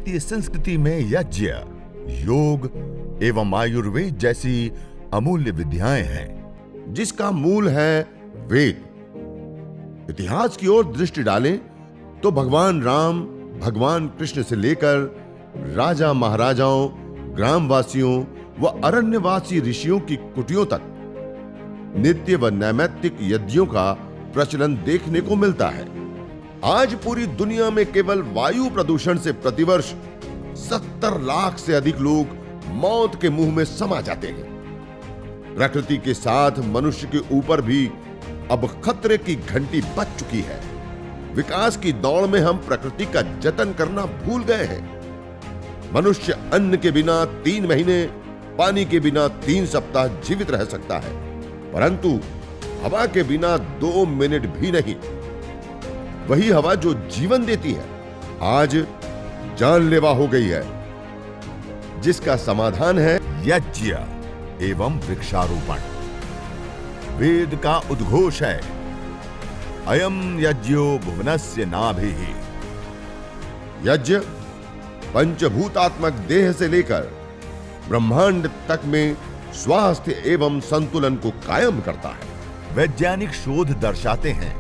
भारतीय संस्कृति में यज्ञ, योग एवं आयुर्वेद जैसी अमूल्य विद्याएं हैं, जिसका मूल है वेद। इतिहास की ओर दृष्टि डालें तो भगवान राम, भगवान कृष्ण से लेकर राजा महाराजाओं, ग्रामवासियों व अरण्यवासी ऋषियों की कुटियों तक नित्य व नैमित्तिक यज्ञों का प्रचलन देखने को मिलता है। आज पूरी दुनिया में केवल वायु प्रदूषण से प्रतिवर्ष 70 लाख से अधिक लोग मौत के मुंह में समा जाते हैं। प्रकृति के साथ मनुष्य के ऊपर भी अब खतरे की घंटी बज चुकी है। विकास की दौड़ में हम प्रकृति का जतन करना भूल गए हैं। मनुष्य अन्न के बिना 3 महीने, पानी के बिना 3 सप्ताह जीवित रह सकता है, परंतु हवा के बिना 2 मिनट भी नहीं। वही हवा जो जीवन देती है, आज जानलेवा हो गई है, जिसका समाधान है यज्ञ एवं वृक्षारोपण। वेद का उद्घोष है, अयं यज्ञो भुवनस्य नाभिः। यज्ञ पंचभूतात्मक देह से लेकर ब्रह्मांड तक में स्वास्थ्य एवं संतुलन को कायम करता है। वैज्ञानिक शोध दर्शाते हैं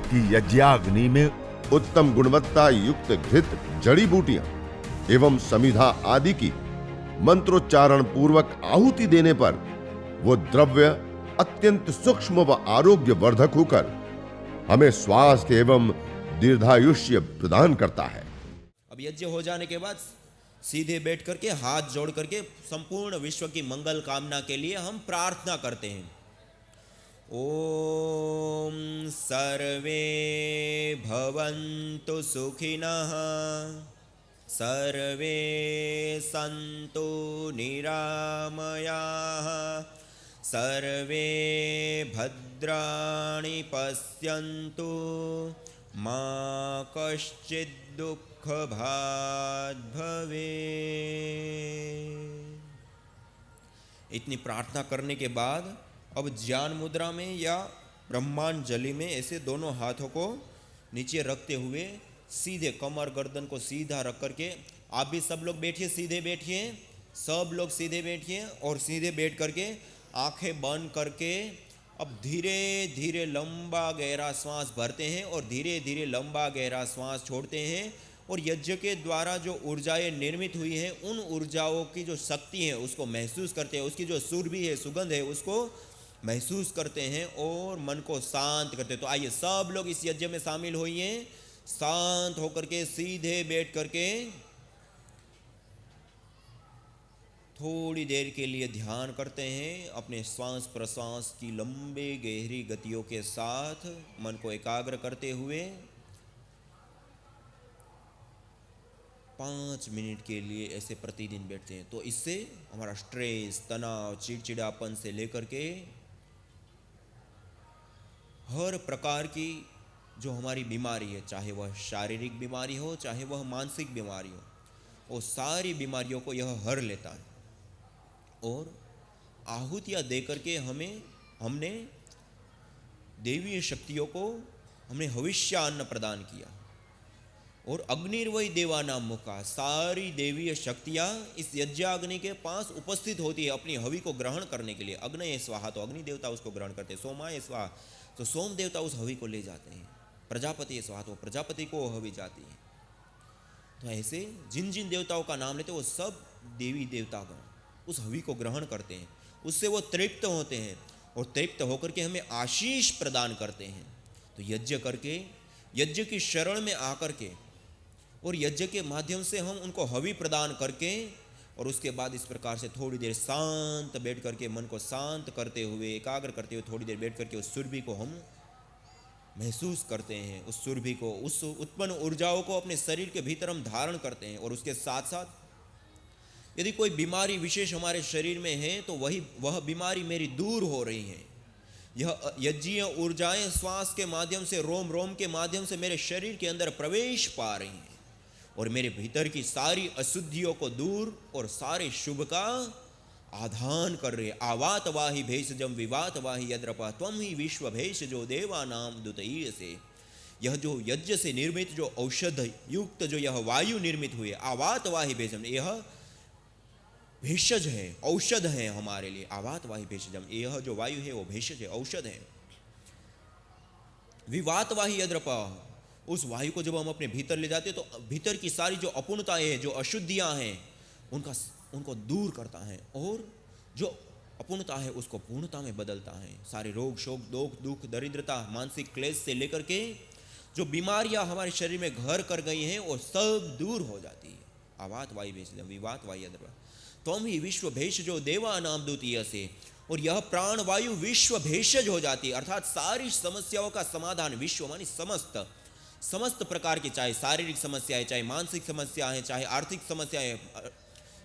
कि यज्ञाग्नि में उत्तम गुणवत्ता युक्त घृत, जड़ी बूटियां एवं समिधा आदि की मंत्रोच्चारण पूर्वक आहुति देने पर वो द्रव्य अत्यंत सूक्ष्म व आरोग्य वर्धक होकर हमें स्वास्थ्य एवं दीर्घायुष्य प्रदान करता है। अब यज्ञ हो जाने के बाद सीधे बैठ करके हाथ जोड़ करके संपूर्ण विश्व की मंगल कामना के लिए हम प्रार्थना करते हैं। ओम सर्वे भवन्तु सुखिनः, सर्वे सन्तु निरामयाः, सर्वे भद्राणि पश्यन्तु, मा कश्चित् दुःखभाग् भवेत्। इतनी प्रार्थना करने के बाद अब ज्ञान मुद्रा में या ब्रह्मांजलि में ऐसे दोनों हाथों को नीचे रखते हुए सीधे कमर गर्दन को सीधा रख करके आप भी सब लोग बैठिए, सीधे बैठिए, सब लोग सीधे बैठिए और सीधे बैठ करके आंखें बंद करके अब धीरे धीरे लंबा गहरा श्वास भरते हैं और धीरे धीरे लंबा गहरा श्वास छोड़ते हैं। और यज्ञ के द्वारा जो ऊर्जाएं निर्मित हुई हैं, उन ऊर्जाओं की जो शक्ति है उसको महसूस करते हैं, उसकी जो सुरभि है, सुगंध है, उसको महसूस करते हैं और मन को शांत करते हैं। तो आइए सब लोग इस यज्ञ में शामिल होइए, शांत होकर के सीधे बैठ करके थोड़ी देर के लिए ध्यान करते हैं। अपने श्वास प्रश्वास की लंबे गहरी गतियों के साथ मन को एकाग्र करते हुए 5 मिनट के लिए ऐसे प्रतिदिन बैठते हैं। तो इससे हमारा स्ट्रेस, तनाव, चिड़चिड़ापन से लेकर के हर प्रकार की जो हमारी बीमारी है, चाहे वह शारीरिक बीमारी हो, चाहे वह मानसिक बीमारी हो, वो सारी बीमारियों को यह हर लेता है। और आहुतियाँ दे करके हमने देवीय शक्तियों को हमने हविष्यान्न प्रदान किया। और अग्निर्वै देवानां मुखा, सारी देवीय शक्तियाँ इस यज्ञाग्नि के पास उपस्थित होती है अपनी हवि को ग्रहण करने के लिए। अग्नये स्वाहा तो अग्नि देवता उसको ग्रहण करते हैं, सोमाय स्वाहा तो सोम देवता उस हवि को ले जाते हैं, प्रजापति स्वाहा तो प्रजापति को हवि जाती है। तो ऐसे जिन जिन देवताओं का नाम लेते हैं वो सब देवी देवतागण उस हवि को ग्रहण करते हैं, उससे वो तृप्त होते हैं और तृप्त होकर के हमें आशीष प्रदान करते हैं। तो यज्ञ करके, यज्ञ की शरण में आकर के और यज्ञ के माध्यम से हम उनको हवि प्रदान करके और उसके बाद इस प्रकार से थोड़ी देर शांत बैठ करके मन को शांत करते हुए, एकाग्र करते हुए थोड़ी देर बैठ करके उस सुरभि को हम महसूस करते हैं। उस सुरभि को, उस उत्पन्न ऊर्जाओं को अपने शरीर के भीतर हम धारण करते हैं। और उसके साथ साथ यदि कोई बीमारी विशेष हमारे शरीर में है तो वह बीमारी मेरी दूर हो रही है। यह यज्ञीय ऊर्जाएं श्वास के माध्यम से, रोम रोम के माध्यम से मेरे शरीर के अंदर प्रवेश पा रही हैं और मेरे भीतर की सारी अशुद्धियों को दूर और सारे शुभ का आधान कर रहे। आवात वाही भेषजम विवात वाही यद्रपा त्वम ही विश्व भेषजो देवानाम दुतईय से। यह जो यज्ञ से निर्मित जो औषध युक्त जो यह वायु निर्मित हुए आवातवाही भेषजम, यह भेषज है, औषध है हमारे लिए। आवातवाही भेषजम, यह जो वायु है वो भेषज है, औषध है। विवातवाही यद्रप, उस वायु को जब हम अपने भीतर ले जाते हैं तो भीतर की सारी जो अपूर्णताएं हैं, जो अशुद्धियां हैं, उनको दूर करता है, और जो अपूर्णता है उसको पूर्णता में बदलता है। सारे रोग शोक दुख दरिद्रता मानसिक क्लेश से लेकर के जो बीमारियां हमारे शरीर में घर कर गई हैं वो सब दूर हो जाती है। आवात वायु भेषज विवात वायु त्वं ही विश्व भेषजो देवा नाम द्वितीय से, और यह प्राण वायु विश्व भेषज हो जाती है, अर्थात सारी समस्याओं का समाधान। विश्व मानी समस्त प्रकार की, चाहे शारीरिक समस्याएं, चाहे मानसिक समस्याएं, चाहे आर्थिक समस्याएं।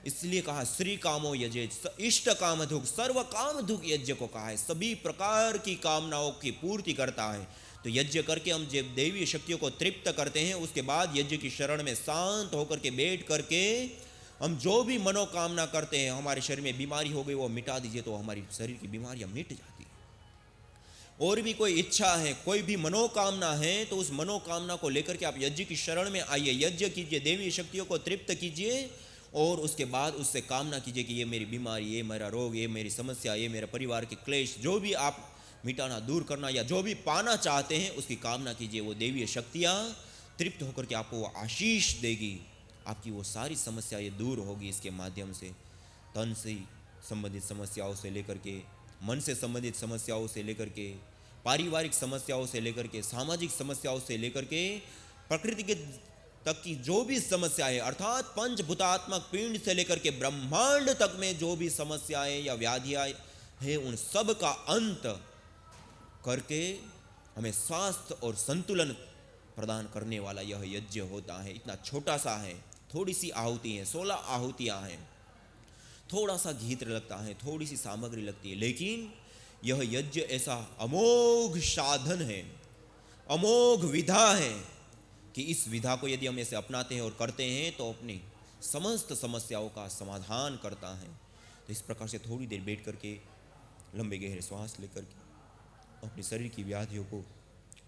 इसलिए कहा श्री कामो यजे, इष्ट काम दुख सर्व काम दुख यज्ञ को कहा है, सभी प्रकार की कामनाओं की पूर्ति करता है। तो यज्ञ करके हम जब देवी शक्तियों को तृप्त करते हैं, उसके बाद यज्ञ की शरण में शांत होकर के बैठ करके हम जो भी मनोकामना करते हैं, हमारे शरीर में बीमारी हो गई वो मिटा दीजिए, तो हमारी शरीर की बीमारियां मिट जाती है। और भी कोई इच्छा है, कोई भी मनोकामना है, तो उस मनोकामना को लेकर के आप यज्ञ की शरण में आइए, यज्ञ कीजिए, देवी शक्तियों को तृप्त कीजिए, और उसके बाद उससे कामना कीजिए कि ये मेरी बीमारी, ये मेरा रोग, ये मेरी समस्या, ये मेरे परिवार के क्लेश, जो भी आप मिटाना दूर करना या जो भी पाना चाहते हैं उसकी कामना कीजिए। वो देवी शक्तियाँ तृप्त होकर के आपको वो आशीष देगी, आपकी वो सारी समस्याएं दूर होगी। इसके माध्यम से तन से संबंधित समस्याओं से लेकर के, मन से संबंधित समस्याओं से लेकर के, पारिवारिक समस्याओं से लेकर के, सामाजिक समस्याओं से लेकर के, प्रकृति के तक की जो भी समस्याएं, अर्थात पंचभूतात्मक पिंड से लेकर के ब्रह्मांड तक में जो भी समस्याएं या व्याधियां हैं, उन सब का अंत करके हमें स्वास्थ्य और संतुलन प्रदान करने वाला यह यज्ञ होता है। इतना छोटा सा है, थोड़ी सी आहुति है, 16 आहुतियां हैं, थोड़ा सा घी लगता है, थोड़ी सी सामग्री लगती है, लेकिन यह यज्ञ ऐसा अमोघ साधन है, अमोघ विधा है कि इस विधा को यदि हम ऐसे अपनाते हैं और करते हैं तो अपनी समस्त समस्याओं का समाधान करता है। तो इस प्रकार से थोड़ी देर बैठ करके लंबे गहरे श्वास लेकर के अपने शरीर की व्याधियों को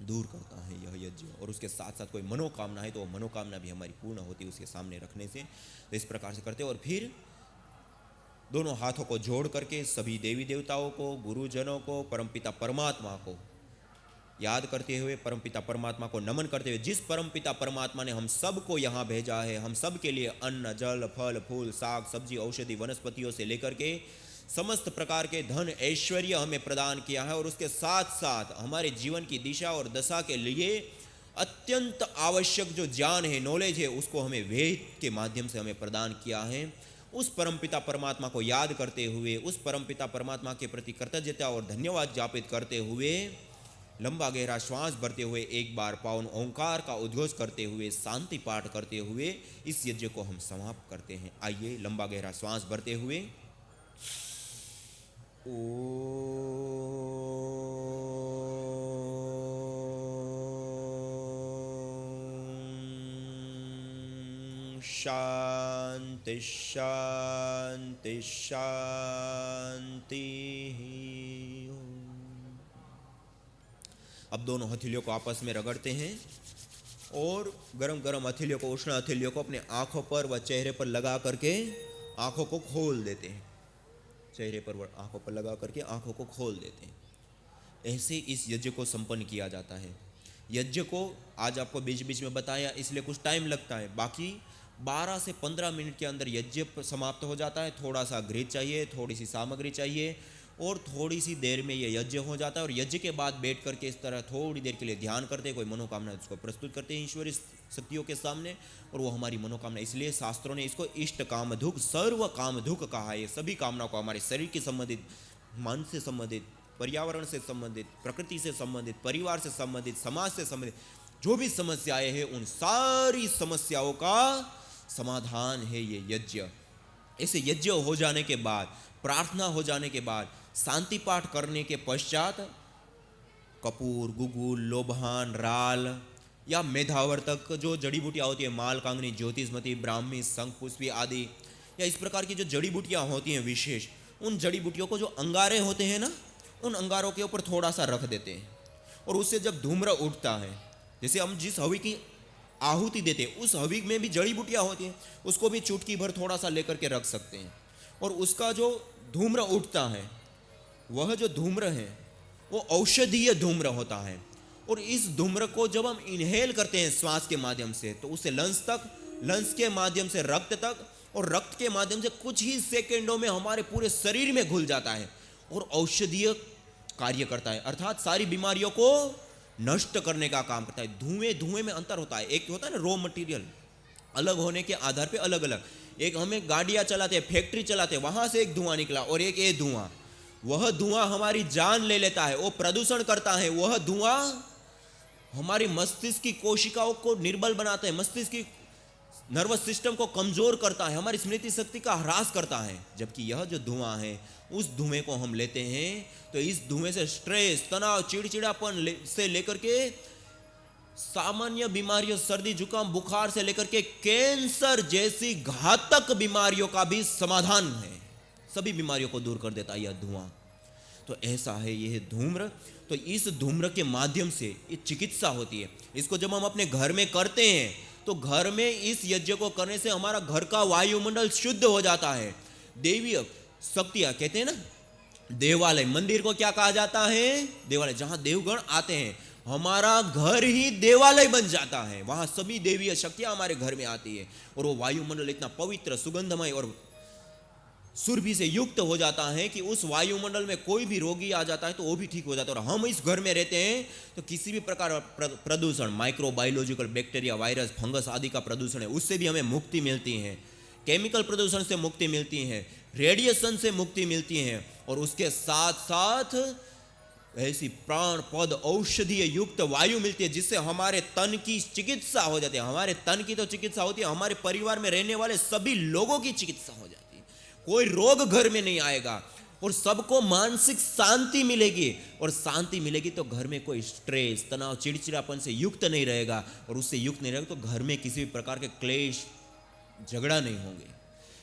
दूर करता है यह यज्ञ। और उसके साथ साथ कोई मनोकामना है तो वो मनोकामना भी हमारी पूर्ण होती है उसके सामने रखने से। तो इस प्रकार से करते हैं, और फिर दोनों हाथों को जोड़ करके सभी देवी देवताओं को, गुरुजनों को, परमपिता परमात्मा को याद करते हुए, परमपिता परमात्मा को नमन करते हुए, जिस परमपिता परमात्मा ने हम सबको यहाँ भेजा है, हम सब के लिए अन्न जल फल फूल साग सब्जी औषधि वनस्पतियों से लेकर के समस्त प्रकार के धन ऐश्वर्य हमें प्रदान किया है, और उसके साथ साथ हमारे जीवन की दिशा और दशा के लिए अत्यंत आवश्यक जो ज्ञान है, नॉलेज है, उसको हमें वेद के माध्यम से हमें प्रदान किया है। उस परमपिता परमात्मा को याद करते हुए, उस परमपिता परमात्मा के प्रति कृतज्ञता और धन्यवाद ज्ञापित करते हुए, लंबा गहरा श्वास भरते हुए, एक बार पावन ओंकार का उद्घोष करते हुए, शांति पाठ करते हुए इस यज्ञ को हम समाप्त करते हैं। आइए लंबा गहरा श्वास भरते हुए शांति शांति शांति। अब दोनों हथेलियों को आपस में रगड़ते हैं और गरम गरम हथेलियों को, उष्ण हथेलियों को अपने आंखों पर व चेहरे पर लगा करके आंखों को खोल देते हैं। चेहरे पर व आंखों पर लगा करके आंखों को खोल देते हैं। ऐसे इस यज्ञ को संपन्न किया जाता है। यज्ञ को आज आपको बीच बीच में बताया इसलिए कुछ टाइम लगता है, बाकी 12 से 15 मिनट के अंदर यज्ञ समाप्त हो जाता है। थोड़ा सा घृ चाहिए, थोड़ी सी सामग्री चाहिए, और थोड़ी सी देर में यह यज्ञ हो जाता है। और यज्ञ के बाद बैठ करके इस तरह थोड़ी देर के लिए ध्यान करते हैं, कोई मनोकामना उसको प्रस्तुत करते हैं ईश्वरीय शक्तियों के सामने, और वो हमारी मनोकामना, इसलिए शास्त्रों ने इसको इष्ट काम दुख सर्व काम दुख कहा है। सभी कामनाओं को, हमारे शरीर के संबंधित, मन से संबंधित, पर्यावरण से संबंधित, प्रकृति से संबंधित, परिवार से संबंधित, समाज से संबंधित जो भी समस्याएं हैं, उन सारी समस्याओं का समाधान है ये यज्ञ। ऐसे यज्ञ हो जाने के बाद, प्रार्थना हो जाने के बाद, शांति पाठ करने के पश्चात कपूर, गुगुल, लोभान, राल या मेधावर्तक जो जड़ी बूटियाँ होती है, माल कांगनी, ज्योतिषमती, ब्राह्मी, शंख पुष्पी आदि, या इस प्रकार की जो जड़ी बूटियाँ होती हैं विशेष, उन जड़ी बूटियों को जो अंगारे होते हैं ना, उन अंगारों के ऊपर थोड़ा सा रख देते हैं, और उससे जब धूम्र उठता है जैसे हम जिस हवि की आहुति देते हैं उस हवि में भी जड़ी बूटियां होती हैं, उसको भी चुटकी भर थोड़ा सा लेकर के रख सकते हैं। और उसका जो धूम्र उठता है, वह जो धूम्र है वो औषधीय धूम्र होता है। और इस धूम्र को जब हम इनहेल करते हैं श्वास के माध्यम से, तो उससे लंग्स तक, लंग्स के माध्यम से रक्त तक, और रक्त के माध्यम से कुछ ही सेकंडों में हमारे पूरे शरीर में घुल जाता है और औषधीय कार्य करता है, अर्थात सारी बीमारियों को नष्ट करने का काम करता है। धुएं में अंतर होता है। एक होता है ना रॉ मटेरियल, अलग होने के आधार पे अलग अलग। एक हमें गाड़ियां चलाते हैं, फैक्ट्री चलाते हैं, वहां से एक धुआं निकला, और एक ये धुआं, वह धुआं हमारी जान ले लेता है, वो प्रदूषण करता है। वह धुआं हमारी मस्तिष्क की कोशिकाओं को निर्बल बनाता है, मस्तिष्क की नर्वस सिस्टम को कमजोर करता है, हमारी स्मृति शक्ति का ह्रास करता है। जबकि यह जो धुआं है, उस धुएं को हम लेते हैं तो इस धुएं से स्ट्रेस, तनाव, चिड़चिड़ापन से लेकर के सामान्य बीमारियों, सर्दी जुकाम बुखार से लेकर के कैंसर जैसी घातक बीमारियों का भी समाधान है। सभी बीमारियों को दूर कर देता है यह धुआं। तो ऐसा है यह धूम्र। तो इस धूम्र के माध्यम से ये चिकित्सा होती है। इसको जब हम अपने घर में करते हैं तो घर में इस यज्ञ को करने से हमारा घर का वायुमंडल शुद्ध हो जाता है। देवीय शक्तियां, कहते हैं ना देवालय, मंदिर को क्या कहा जाता है? देवालय। जहां देवगण आते हैं, हमारा घर ही देवालय बन जाता है। वहां सभी देवीय शक्तियां हमारे घर में आती है और वो वायुमंडल इतना पवित्र, सुगंधमय और सुरभि से युक्त हो जाता है कि उस वायुमंडल में कोई भी रोगी आ जाता है तो वो भी ठीक हो जाता है। और हम इस घर में रहते हैं तो किसी भी प्रकार प्रदूषण, माइक्रोबायोलॉजिकल, बैक्टीरिया, वायरस, फंगस आदि का प्रदूषण है, उससे भी हमें मुक्ति मिलती है। केमिकल प्रदूषण से मुक्ति मिलती है, रेडिएशन से मुक्ति मिलती है, और उसके साथ साथ ऐसी प्राण पद औषधीय युक्त वायु मिलती है जिससे हमारे तन की चिकित्सा हो जाती है। हमारे तन की तो चिकित्सा होती है, हमारे परिवार में रहने वाले सभी लोगों की चिकित्सा हो जाती है। कोई रोग घर में नहीं आएगा और सबको मानसिक शांति मिलेगी। और शांति मिलेगी तो घर में कोई स्ट्रेस, तनाव, चिड़चिड़ापन से युक्त नहीं रहेगा, और उससे युक्त नहीं रहेगा तो घर में किसी भी प्रकार के क्लेश, झगड़ा नहीं होंगे।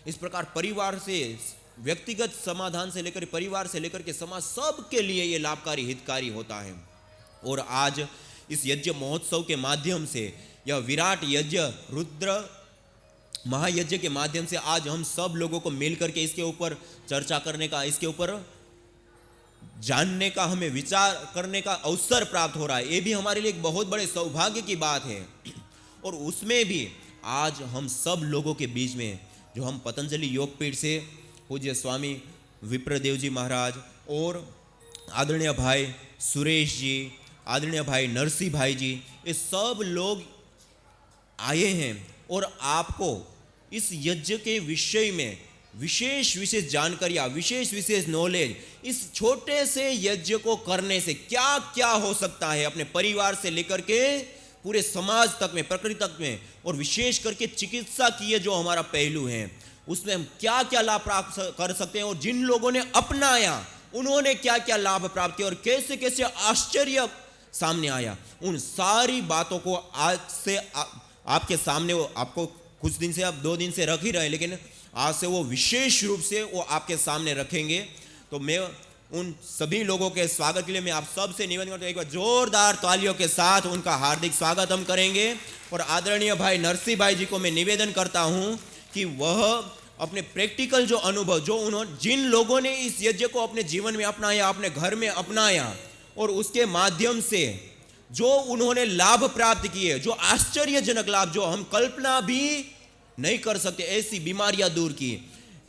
इस प्रकार परिवार से, व्यक्तिगत समाधान से लेकर परिवार से लेकर के समाज, सबके लिए ये लाभकारी, हितकारी होता है। और आज इस यज्ञ महोत्सव के माध्यम से, यह विराट यज्ञ, रुद्र महायज्ञ के माध्यम से आज हम सब लोगों को मिलकर के इसके ऊपर चर्चा करने का, इसके ऊपर जानने का, हमें विचार करने का अवसर प्राप्त हो रहा है। ये भी हमारे लिए एक बहुत बड़े सौभाग्य की बात है। और उसमें भी आज हम सब लोगों के बीच में, जो हम पतंजलि योगपीठ से पूज्य स्वामी विप्रदेव जी महाराज और आदरणीय भाई सुरेश जी, आदरणीय भाई नरसिंह भाई जी, ये सब लोग आए हैं और आपको इस यज्ञ के विषय में विशेष जानकारियाँ, विशेष नॉलेज, इस छोटे से यज्ञ को करने से क्या क्या हो सकता है, अपने परिवार से लेकर के पूरे समाज तक में, प्रकृति तक में, और विशेष करके चिकित्सा की ये जो हमारा पहलू है, उसमें हम क्या क्या लाभ प्राप्त कर सकते हैं, और जिन लोगों ने अपनाया उन्होंने क्या क्या लाभ प्राप्त किया और कैसे कैसे आश्चर्य सामने आया, उन सारी बातों को आज से आपके सामने, वो आपको कुछ दिन से, आप 2 दिन से रख ही रहे, लेकिन आज से वो विशेष रूप से वो आपके सामने रखेंगे। तो मैं उन सभी लोगों के स्वागत के लिए मैं आप सब से निवेदन करता हूं, एक बार जोरदार तालियों के साथ उनका हार्दिक स्वागत हम करेंगे। और आदरणीय भाई नरसिंह भाई जी को मैं निवेदन करता हूं कि वह अपने प्रैक्टिकल जो अनुभव, जो उन्होंने, जिन लोगों ने इस यज्ञ को अपने जीवन में अपनाया, अपने घर में अपनाया, और उसके माध्यम से जो उन्होंने लाभ प्राप्त किए, जो आश्चर्यजनक लाभ, जो हम कल्पना भी नहीं कर सकते, ऐसी बीमारियां दूर की,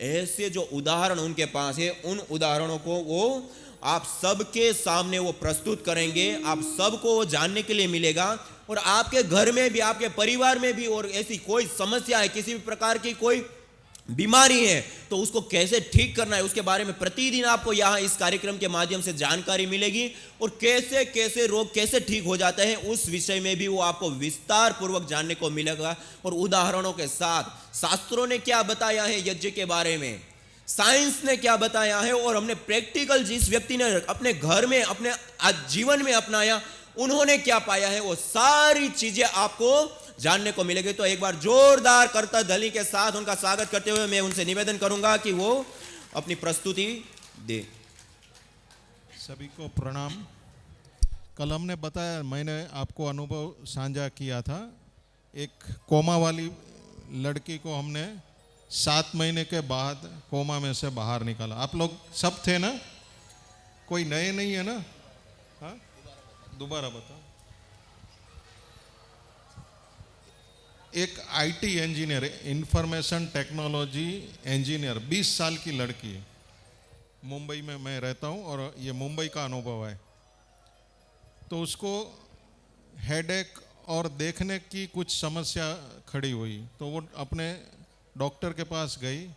ऐसे जो उदाहरण उनके पास है, उन उदाहरणों को वो आप सबके सामने वो प्रस्तुत करेंगे। आप सबको वो जानने के लिए मिलेगा। और आपके घर में भी, आपके परिवार में भी, और ऐसी कोई समस्या है, किसी भी प्रकार की कोई बीमारी है, तो उसको कैसे ठीक करना है, उसके बारे में प्रतिदिन आपको यहाँ इस कार्यक्रम के माध्यम से जानकारी मिलेगी। और कैसे कैसे रोग कैसे ठीक हो जाते हैं, उस विषय में भी वो आपको विस्तार पूर्वक जानने को मिलेगा। और उदाहरणों के साथ शास्त्रों ने क्या बताया है यज्ञ के बारे में, साइंस ने क्या बताया है, और हमने प्रैक्टिकल जिस व्यक्ति ने अपने घर में, अपने जीवन में अपनाया, उन्होंने क्या पाया है, वो सारी चीजें आपको जानने को मिलेगी। तो एक बार जोरदार करतल ध्वनि के साथ उनका स्वागत करते हुए मैं उनसे निवेदन करूंगा कि वो अपनी प्रस्तुति दे। सभी को प्रणाम। कल हमने बताया, मैंने आपको अनुभव साझा किया था। एक कोमा वाली लड़की को हमने 7 महीने के बाद कोमा में से बाहर निकाला। आप लोग सब थे ना? कोई नए नहीं है ना? हाँ, दोबारा बताओ। एक IT engineer, information technology engineer, 20 साल की लड़की है। मुंबई में मैं रहता हूँ और ये मुंबई का अनुभव है। तो उसको हेडेक और देखने की कुछ समस्या खड़ी हुई, तो वो अपने डॉक्टर के पास गई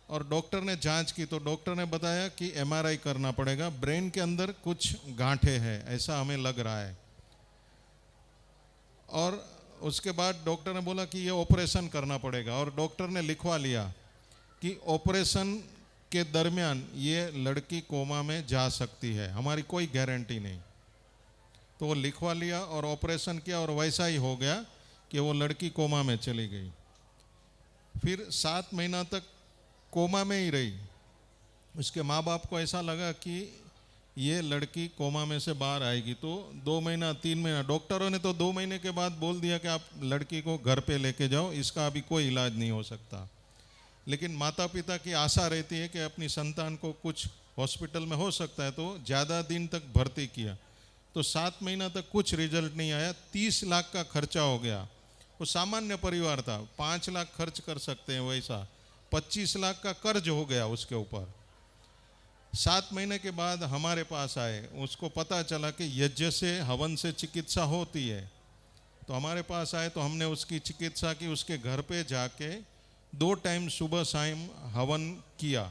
और डॉक्टर ने जांच की। तो डॉक्टर ने बताया कि एमआरआई करना पड़ेगा, ब्रेन के अंदर कुछ गांठें हैं, ऐसा हमें लग रहा है। और उसके बाद डॉक्टर ने बोला कि ये ऑपरेशन करना पड़ेगा, और डॉक्टर ने लिखवा लिया कि ऑपरेशन के दरमियान ये लड़की कोमा में जा सकती है, हमारी कोई गारंटी नहीं। तो वो लिखवा लिया और ऑपरेशन किया, और वैसा ही हो गया कि वो लड़की कोमा में चली गई। फिर 7 महीना तक कोमा में ही रही। उसके माँ बाप को ऐसा लगा कि ये लड़की कोमा में से बाहर आएगी, तो 2 महीना 3 महीना, डॉक्टरों ने तो 2 महीने के बाद बोल दिया कि आप लड़की को घर पे लेके जाओ, इसका अभी कोई इलाज नहीं हो सकता। लेकिन माता पिता की आशा रहती है कि अपनी संतान को कुछ हॉस्पिटल में हो सकता है, तो ज़्यादा दिन तक भर्ती किया। तो 7 महीना तक कुछ रिजल्ट नहीं आया। 30 लाख का खर्चा हो गया। वो सामान्य परिवार था, 5 लाख खर्च कर सकते हैं, वैसा 25 लाख का कर्ज हो गया उसके ऊपर। 7 महीने के बाद हमारे पास आए, उसको पता चला कि यज्ञ से, हवन से चिकित्सा होती है। तो हमारे पास आए तो हमने उसकी चिकित्सा की, उसके घर पे जाके 2 टाइम सुबह शाम हवन किया।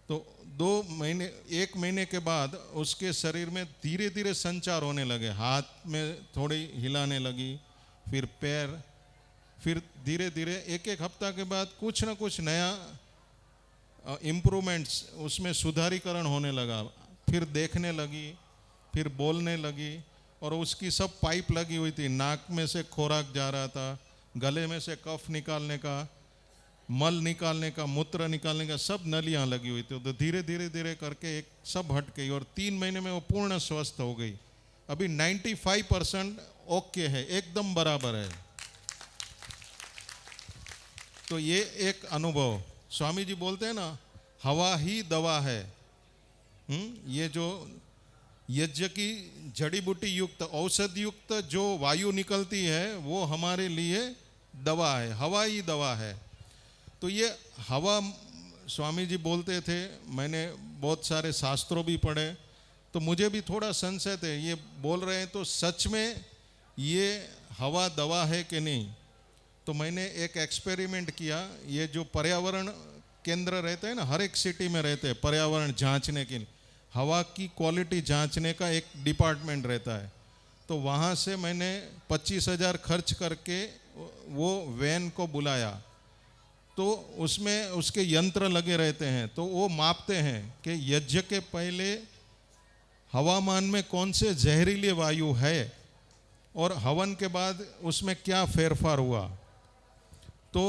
तो 1 महीने के बाद उसके शरीर में धीरे धीरे संचार होने लगे, हाथ में थोड़ी हिलाने लगी, फिर पैर, फिर धीरे धीरे 1-1 हफ्ता के बाद कुछ ना कुछ नया इम्प्रूवमेंट्स, उसमें सुधारीकरण होने लगा। फिर देखने लगी, फिर बोलने लगी, और उसकी सब पाइप लगी हुई थी। नाक में से खुराक जा रहा था, गले में से कफ निकालने का, मल निकालने का, मूत्र निकालने का, सब नलियां लगी हुई थी। तो धीरे धीरे धीरे करके एक सब हट गई, और 3 महीने में वो पूर्ण स्वस्थ हो गई। अभी 95% ओके है, एकदम बराबर है। तो ये एक अनुभव। स्वामी जी बोलते हैं ना, हवा ही दवा है। ये जो यज्ञ की जड़ी बूटी युक्त, औषध युक्त जो वायु निकलती है, वो हमारे लिए दवा है, हवा ही दवा है। तो ये हवा, स्वामी जी बोलते थे, मैंने बहुत सारे शास्त्रों भी पढ़े, तो मुझे भी थोड़ा संशय है, ये बोल रहे हैं तो सच में ये हवा दवा है कि नहीं। तो मैंने एक एक्सपेरिमेंट किया। ये जो पर्यावरण केंद्र रहते हैं ना, हर एक सिटी में रहते हैं पर्यावरण जांचने के लिए, हवा की क्वालिटी जांचने का एक डिपार्टमेंट रहता है। तो वहाँ से मैंने 25,000 खर्च करके वो वैन को बुलाया। तो उसमें उसके यंत्र लगे रहते हैं, तो वो मापते हैं कि यज्ञ के पहले हवामान में कौन से जहरीले वायु है, और हवन के बाद उसमें क्या फेरफार हुआ। तो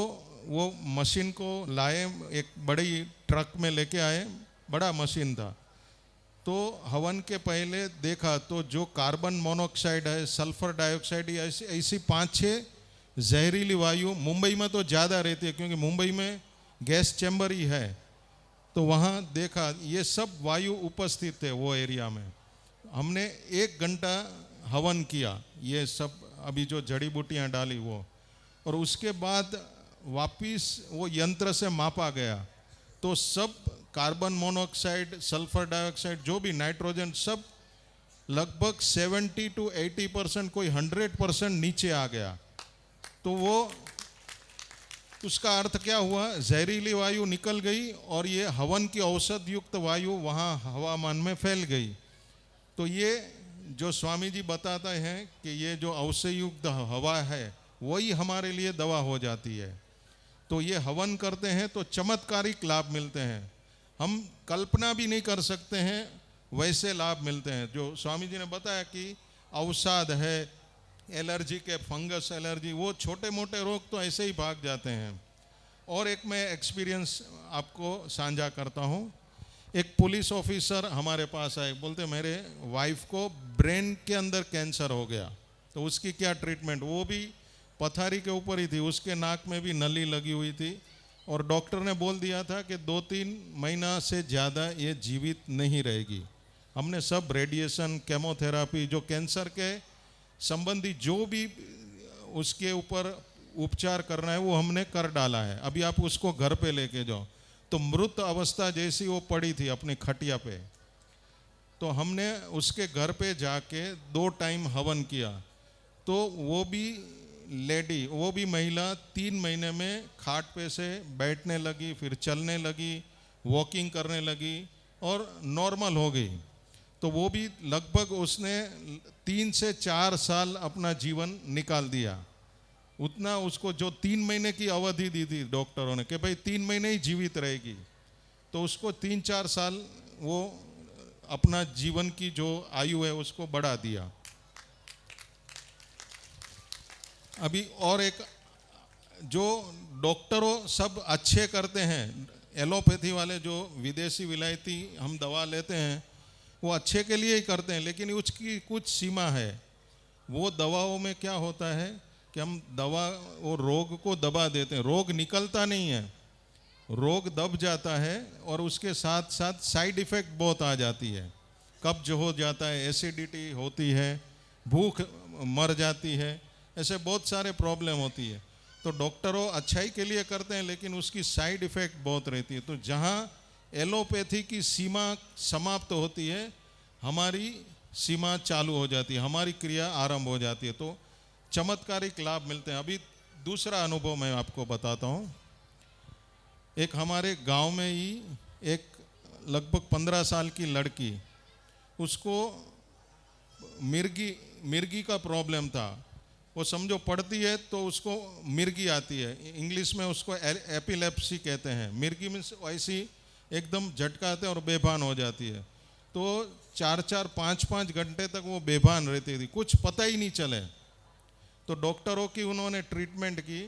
वो मशीन को लाए, एक बड़ी ट्रक में लेके आए, बड़ा मशीन था। तो हवन के पहले देखा तो जो कार्बन मोनोऑक्साइड है, सल्फर डाइऑक्साइड, ऐसी 5-6 जहरीली वायु, मुंबई में तो ज़्यादा रहती है क्योंकि मुंबई में गैस चैम्बर ही है। तो वहाँ देखा ये सब वायु उपस्थित थे वो एरिया में। हमने 1 घंटा हवन किया, ये सब अभी जो जड़ी बूटियाँ डाली वो, और उसके बाद वापिस वो यंत्र से मापा गया। तो सब कार्बन मोनोऑक्साइड, सल्फर डाइऑक्साइड, जो भी नाइट्रोजन, सब लगभग 70 to 80%, कोई 100% नीचे आ गया। तो वो उसका अर्थ क्या हुआ, जहरीली वायु निकल गई और ये हवन की औषध युक्त वायु वहाँ हवामान में फैल गई। तो ये जो स्वामी जी बताते हैं कि ये जो औषध युक्त हवा है वही हमारे लिए दवा हो जाती है। तो ये हवन करते हैं तो चमत्कारिक लाभ मिलते हैं, हम कल्पना भी नहीं कर सकते हैं वैसे लाभ मिलते हैं। जो स्वामी जी ने बताया कि अवसाद है, एलर्जी के, फंगस एलर्जी, वो छोटे मोटे रोग तो ऐसे ही भाग जाते हैं। और एक मैं एक्सपीरियंस आपको साझा करता हूँ। एक पुलिस ऑफिसर हमारे पास आए, बोलते मेरे वाइफ को ब्रेन के अंदर कैंसर हो गया, तो उसकी क्या ट्रीटमेंट। वो भी पथारी के ऊपर ही थी, उसके नाक में भी नली लगी हुई थी और डॉक्टर ने बोल दिया था कि 2-3 महीना से ज़्यादा ये जीवित नहीं रहेगी। हमने सब रेडिएशन, केमोथेरापी, जो कैंसर के संबंधी जो भी उसके ऊपर उपचार करना है वो हमने कर डाला है। अभी आप उसको घर पे लेके जाओ तो मृत अवस्था जैसी वो पड़ी थी अपनी खटिया पे, तो हमने उसके घर पे जाके 2 टाइम हवन किया। तो वो भी लेडी, वो भी महिला 3 महीने में खाट पे से बैठने लगी, फिर चलने लगी, वॉकिंग करने लगी और नॉर्मल हो गई। तो वो भी लगभग उसने 3 से 4 साल अपना जीवन निकाल दिया। उतना उसको जो 3 महीने की अवधि दी थी डॉक्टरों ने कि भाई 3 महीने ही जीवित रहेगी, तो उसको 3-4 साल वो अपना जीवन की जो आयु है उसको बढ़ा दिया। अभी और एक जो डॉक्टरों सब अच्छे करते हैं, एलोपैथी वाले जो विदेशी विलायती हम दवा लेते हैं वो अच्छे के लिए ही करते हैं, लेकिन उसकी कुछ सीमा है। वो दवाओं में क्या होता है कि हम दवा वो रोग को दबा देते हैं, रोग निकलता नहीं है, रोग दब जाता है और उसके साथ साथ साइड इफ़ेक्ट बहुत आ जाती है। कब्ज हो जाता है, एसिडिटी होती है, भूख मर जाती है, ऐसे बहुत सारे प्रॉब्लम होती है। तो डॉक्टरों अच्छाई के लिए करते हैं लेकिन उसकी साइड इफ़ेक्ट बहुत रहती है। तो जहाँ एलोपैथी की सीमा समाप्त होती है, हमारी सीमा चालू हो जाती है, हमारी क्रिया आरंभ हो जाती है, तो चमत्कारिक लाभ मिलते हैं। अभी दूसरा अनुभव मैं आपको बताता हूँ। एक हमारे गांव में ही एक लगभग 15 साल की लड़की, उसको मिर्गी का प्रॉब्लम था। वो समझो पढ़ती है तो उसको मिर्गी आती है, इंग्लिश में उसको एपिलेप्सी कहते हैं। मिर्गी मीन्स ऐसी एकदम झटका आते हैं और बेभान हो जाती है। तो 4-4, 5-5 घंटे तक वो बेभान रहती थी, कुछ पता ही नहीं चले। तो डॉक्टरों की उन्होंने ट्रीटमेंट की,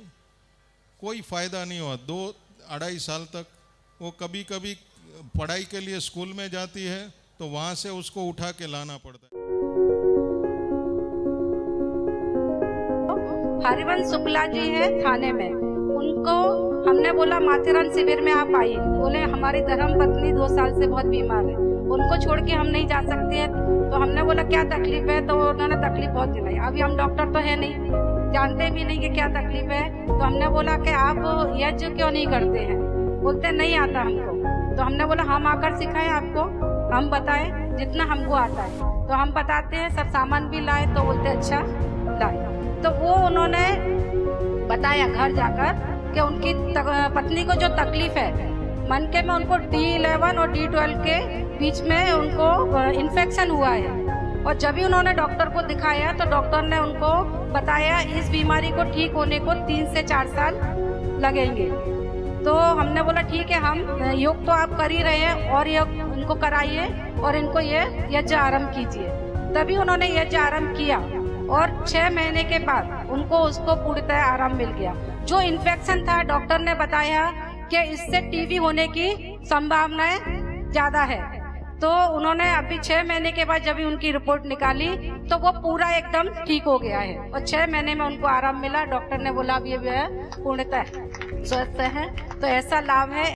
कोई फ़ायदा नहीं हुआ। 2-2.5 साल तक वो कभी कभी पढ़ाई के लिए स्कूल में जाती है तो वहाँ से उसको उठा के लाना पड़ता है। हरिवंश शुक्ला जी है थाने में, उनको हमने बोला माथेरान शिविर में आप आइए। बोले हमारी धर्म पत्नी 2 साल से बहुत बीमार है, उनको छोड़ के हम नहीं जा सकते हैं। तो हमने बोला क्या तकलीफ है, तो उन्होंने तकलीफ बहुत दिलाई। अभी हम डॉक्टर तो है नहीं, जानते भी नहीं कि क्या तकलीफ है। तो हमने बोला कि आप यज्ञ क्यों नहीं करते हैं, बोलते नहीं आता हमको। तो हमने बोला हम आकर सिखाएं आपको, हम बताएं जितना हमको आता है। तो हम बताते हैं, सब सामान भी लाए, तो बोलते अच्छा लाए। तो वो उन्होंने बताया घर जाकर कि उनकी पत्नी को जो तकलीफ है मनके में, उनको D11 और D12 के बीच में उनको इन्फेक्शन हुआ है। और जब भी उन्होंने डॉक्टर को दिखाया तो डॉक्टर ने उनको बताया इस बीमारी को ठीक होने को 3 से 4 साल लगेंगे। तो हमने बोला ठीक है, हम योग तो आप कर ही रहे हैं और योग इनको कराइए और इनको ये यज्ञ आरंभ कीजिए। तभी उन्होंने यज्ञ आरंभ किया और 6 महीने के बाद उनको उसको पूर्णतः आराम मिल गया। जो इन्फेक्शन था डॉक्टर ने बताया कि इससे टीबी होने की संभावनाएं ज्यादा है। तो उन्होंने अभी 6 महीने के बाद जब उनकी रिपोर्ट निकाली तो वो पूरा एकदम ठीक हो गया है और 6 महीने में उनको आराम मिला। डॉक्टर ने बोला अब ये पूर्णतः स्वस्थ है। तो ऐसा लाभ है।